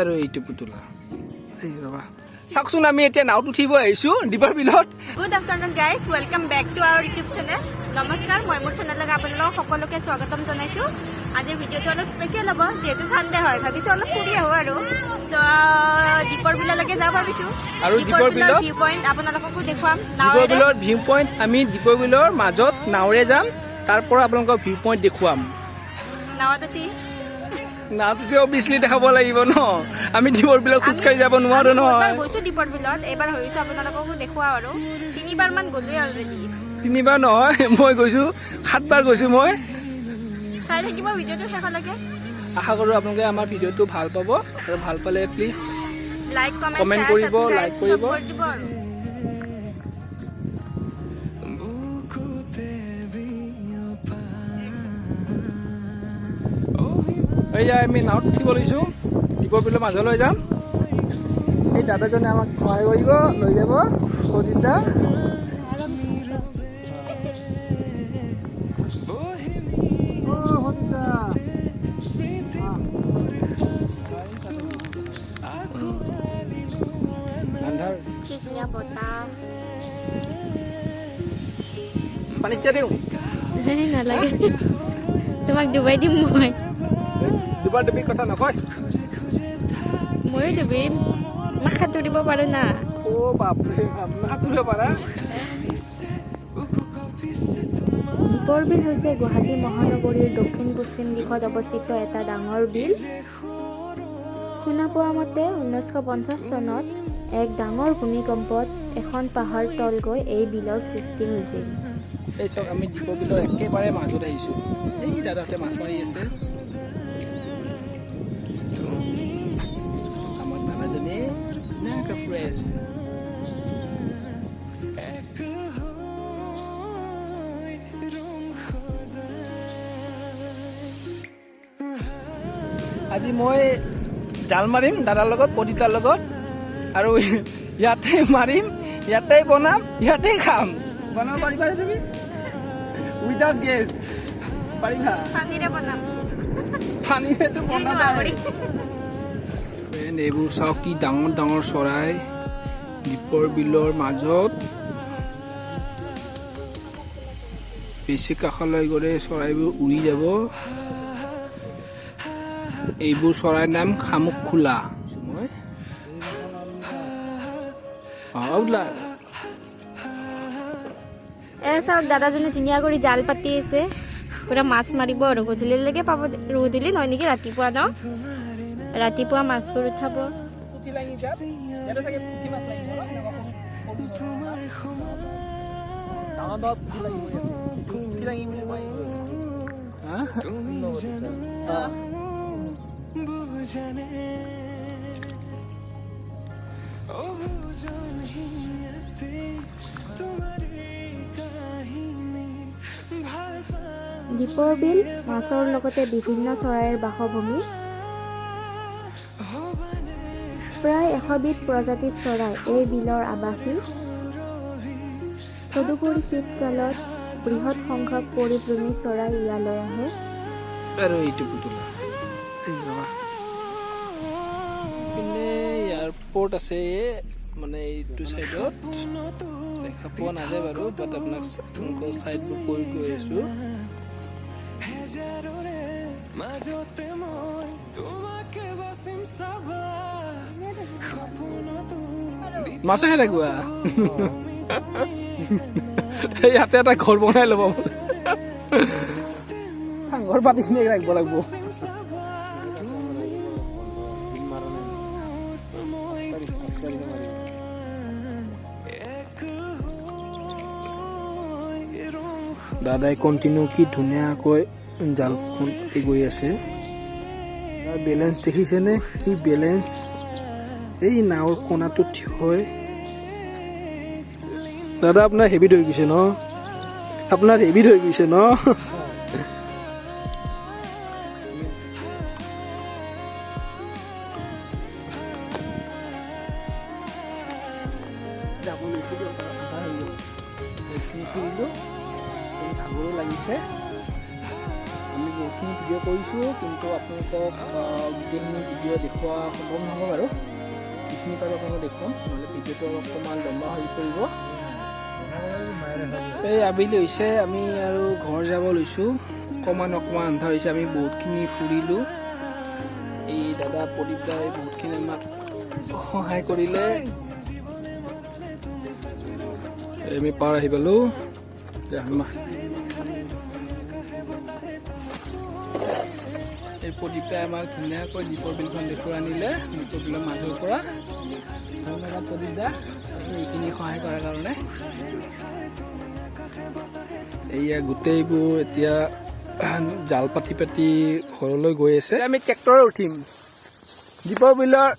আৰু এইটো পুতলা এই ৰবা চাকচোন আমি এতিয়া নাওত উঠিব আহিছো দিবৰ বিলত good afternoon guys welcome back to our YouTube channel নমস্কাৰ মই মোৰ চেনেলত আপোনালোক সকলোকে স্বাগতম জনাইছো আজিৰ ভিডিঅ'টো অলপ স্পেচিয়েল হ'ব যিহেতু সানডে হয় ভাবিছো অলপ ফুৰি আহো আৰু দীপৰ বিললৈকে যাওঁ ভাবিছো আৰু দীপৰ বিলৰ ভিউ পইণ্ট আপোনালোককো দেখুৱাম দীপৰ বিলৰ ভিউ পইণ্ট আমি দীপৰ বিলৰ মাজত নাওৰে যাম তাৰ পৰা আপোনালোকক ভিউ পইণ্ট দেখুৱাম নাৱত উঠি নাওটো অবভিয়াছলি দেখাব লাগিব ন আমি দীপৰ বিলত খোজকাঢ়ি যাব নোৱাৰো নহয় গৈছো দীপৰ বিলত এইবাৰ ভাবিছো আপোনালোককো দেখুৱাও আৰু 3বাৰ মান গ'লোৱে অলৰেডি 3বাৰ নহয় মই গৈছো 7বাৰ গৈছো মই চাই থাকিব ভিডিঅ'টো শেষলৈকে আশা কৰো আপোনালোকে আমাৰ ভিডিঅ'টো ভাল পাব আৰু ভাল পালে প্লিজ লাইক কমেণ্ট কৰিব লাইক কৰিব এয়া আমি নাৱত উঠিব লৈছো দীপৰ বিলৰ মাজলৈ যাম এই দাদাজনে আমাক সহায় কৰিব লৈ যাব সদিতা পানী দিয়া দিওঁ নালাগে তোমাক ডুবাই দিম মই দুবাৰ ডুবি কথা নকয় ময়ো ডুবিম মই সাঁতুৰিব পাৰো না অ বাপৰে সাঁতুৰিব পাৰা দীপৰ বিল হৈছে গুৱাহাটী মহানগৰীৰ দক্ষিণ পশ্চিম দিশত অৱস্থিত এটা ডাঙৰ বিল শুনা পোৱা মতে 1950 চনত এক ডাঙৰ ভূমিকম্পত এখন পাহাৰ তল গৈ এই বিলৰ সৃষ্টি হৈছিল এই চক আমি দীপৰ বিলৰ একেবাৰে মাজত আহিছো এই দাদাহঁতে মাছ মাৰি আছে আমাৰ দাদাজনে ধুনীয়াকৈ ফুৰাই আছে আজি মই জাল মাৰিম দাদাৰ লগত পদিতাৰ লগত আৰু ইয়াতে মাৰিম ইয়াতে বনাম ইয়াতে খাম বনাব পাৰিবা তুমি উইদাউট গেছ পাৰিবা পানীৰে বনাম পানীৰেতো বনাব পাৰি এইবোৰ চাওক কি ডাঙৰ ডাঙৰ চৰাই দীপৰ বিলৰ মাজত বেছি কাষলৈ গ'লে চৰাইবোৰ উৰি যাব এইবোৰ চৰাইৰ নাম শামুক খোলা চাওক দাদাজনে ধুনীয়া কৰি জাল পাতি আছে পুৰা মাছ মাৰিব আৰু গধূলিলৈকে পাব গধূলি নহয় নেকি ৰাতিপুৱা ন ৰাতিপুৱা মাছবোৰ উঠাব দীপৰ বিল মাছৰ লগতে বিভিন্ন চৰাইৰ বাসভূমি প্ৰায় 100 বিধ প্ৰজাতিৰ চৰাই এই বিলৰ আৱাসী তদুপৰি শীতকালত বৃহৎ সংখ্যক পৰিভ্ৰমী চৰাই ইয়ালৈ আহে আৰু এইটো পুতলা পিনে এয়াৰপৰ্ট আছে মানে এইটো চাইডত দেখা পোৱা নাযায় বাৰু বাট আপোনাক চাইডবোৰ কৈ গৈ আছো মাছে খাই থাকোৱা ইয়াতে এটা ঘৰ বনাই ল'ব চাংঘৰ পাতি কিনে ৰাখিব লাগিব দাদাই কণ্টিনিউ কি ধুনীয়াকৈ জালখন গৈ আছে বেলেঞ্চ দেখিছেনে কি বেলেঞ্চ এই নাওৰ কোণাটোত থিয় হয় দাদা আপোনাৰ হেভিত হৈ গৈছে ন আপোনাৰ হেভিত হৈ গৈছে ন যাব লৈছিলোঁ ভাগৰো লাগিছে আমি বহুতখিনি ভিডিঅ' কৰিছোঁ, কিন্তু আপোনালোকক গোটেইখিনি ভিডিঅ' দেখুওৱা সম্ভৱ নহ'ব বাৰু। যিখিনি পাৰোঁ আপোনালোকক দেখুৱাম, নহ'লে ভিডিঅ'টো অকণমান লম্বা হৈ পৰিব। এই আবেলি হৈছে, আমি আৰু ঘৰ যাব লৈছোঁ। অকণমান আন্ধাৰ হৈছে, আমি বহুতখিনি ফুৰিলোঁ। এই দাদা প্ৰদীপ দাই বহুতখিনি আমাক সহায় কৰিলে। আমি পাৰ আহি পালোঁ। এই প্ৰদীপ দাই আমাক ধুনীয়াকৈ দীপৰ বিলখন দেখুৱাই আনিলে দীপৰ বিলৰ মাজৰ পৰা। ধন্যবাদ প্ৰদীপ দা এইখিনি সহায় কৰাৰ কাৰণে। এয়া গোটেইবোৰ এতিয়া জাল পাতি ঘৰলৈ গৈ আছে। আমি ট্ৰেক্টৰত উঠিম, দীপৰ বিলৰ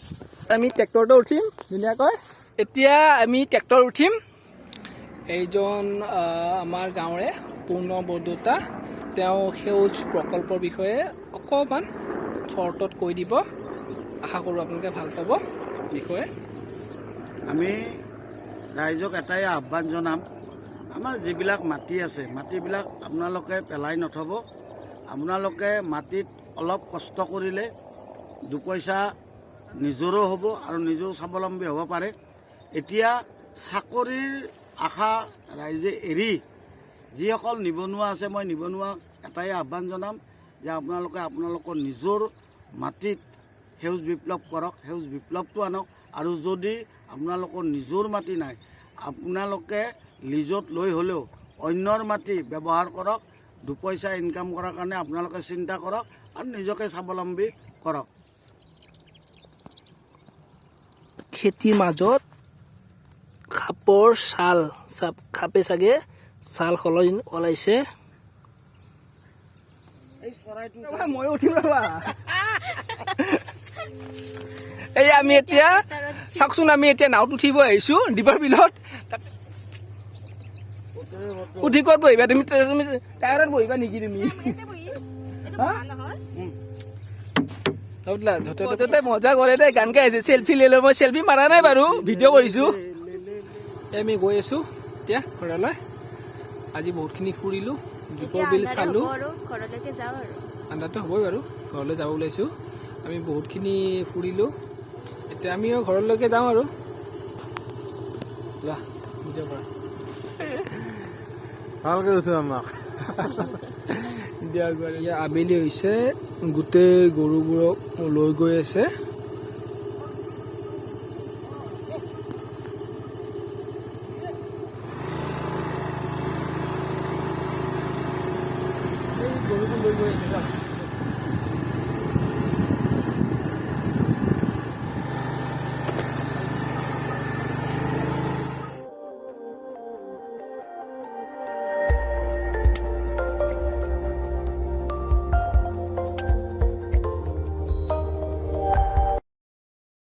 আমি ট্ৰেক্টৰটো উঠিম ধুনীয়াকৈ। এতিয়া আমি ট্ৰেক্টৰ উঠিম। এইজন আমাৰ গাঁৱৰে পূৰ্ণ বৰদেউতা, তেওঁ সেউজ প্ৰকল্পৰ বিষয়ে অকণমান চৰ্টত কৈ দিব। আশা কৰোঁ আপোনালোকে ভাল পাব বিষয়ে। আমি ৰাইজক এটাই আহ্বান জনাম, আমাৰ যিবিলাক মাটি আছে মাটিবিলাক আপোনালোকে পেলাই নথব। আপোনালোকে মাটিত অলপ কষ্ট কৰিলে দুপইচা নিজৰো হ'ব আৰু নিজেও স্বাৱলম্বী হ'ব পাৰে। এতিয়া চাকৰিৰ আশা ৰাইজে এৰি যিসকল নিবনুৱা আছে, মই নিবনুৱা এটাই আহ্বান জনাম যে আপোনালোকে আপোনালোকৰ নিজৰ মাটিত সেউজ বিপ্লৱ কৰক, সেউজ বিপ্লৱটো আনক। আৰু যদি আপোনালোকৰ নিজৰ মাটি নাই, আপোনালোকে লিজত লৈ হ'লেও অন্যৰ মাটি ব্যৱহাৰ কৰক। দুপইচা ইনকাম কৰাৰ কাৰণে আপোনালোকে চিন্তা কৰক আৰু নিজকে স্বাৱলম্বী কৰক। খেতিৰ মাজত খাপৰ ছাল খাপে চাগে ছাল ওলাইছে। মই উঠিম ৰবা। এই আমি এতিয়া চাওকচোন, আমি এতিয়া নাওত উঠিব আহিছো দীপৰ বিলত। উঠি ক'ত বহিবা তুমি? টায়াৰত বহিবা নেকি তুমি? মজা কৰে দেই, গান গাই আছে, চেল্ফি লৈ লৈ। মই চেল্ফি মাৰা নাই বাৰু, ভিডিঅ' কৰিছো। আমি গৈ আছো এতিয়া ঘৰলৈ। আজি বহুতখিনি ফুৰিলো, দীপৰ বিল চালো। আন্ধাৰটো হ'বই বাৰু, ঘৰলৈ যাব ওলাইছো। আমি বহুতখিনি ফুৰিলো, এতিয়া আমিও ঘৰলৈকে যাওঁ আৰু। ভালকে উঠো আমাক। আবেলি হৈছে, গোটেই গৰুবোৰক লৈ গৈ আছে। গৰুবোৰ লৈ গৈ আছে।